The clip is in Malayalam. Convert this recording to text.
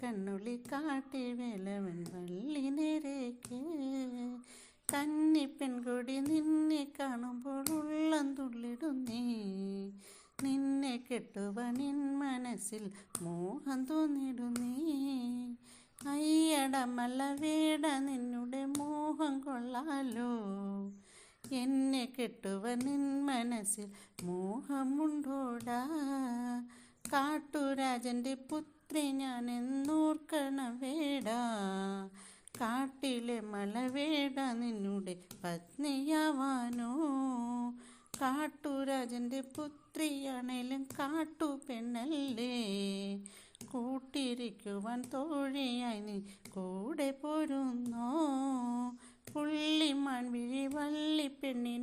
കണ്ണുള്ളി കാട്ടി വേലവൻ വള്ളി നേരേക്ക് കന്നി പെൺകൊടി നിന്നെ കാണുമ്പോൾ ഉള്ളം തുള്ളിടുന്നേ നിന്നെ കെട്ടുവനിൻ മനസ്സിൽ മോഹം തോന്നിടുന്നേ അയ്യടമല്ല വേട നിന്നുടെ മോഹം കൊള്ളാലോ എന്നെ കെട്ടുവനിൻ മനസ്സിൽ മോഹമുണ്ടോടാ കാട്ടുരാജൻ്റെ പുത്രി ഞാൻ എന്നോർക്കണം വേടാ കാട്ടിലെ മലവേട നിന്നുടെ പത്നിയാവാനോ കാട്ടുരാജൻ്റെ പുത്രിയാണേലും കാട്ടു പെണ്ണല്ലേ കൂട്ടിരിക്കുവാൻ തോഴിയായി നീ കൂടെ പോരുന്നോ പുള്ളിമാൻ വിഴി വള്ളി പെണ്ണിനെ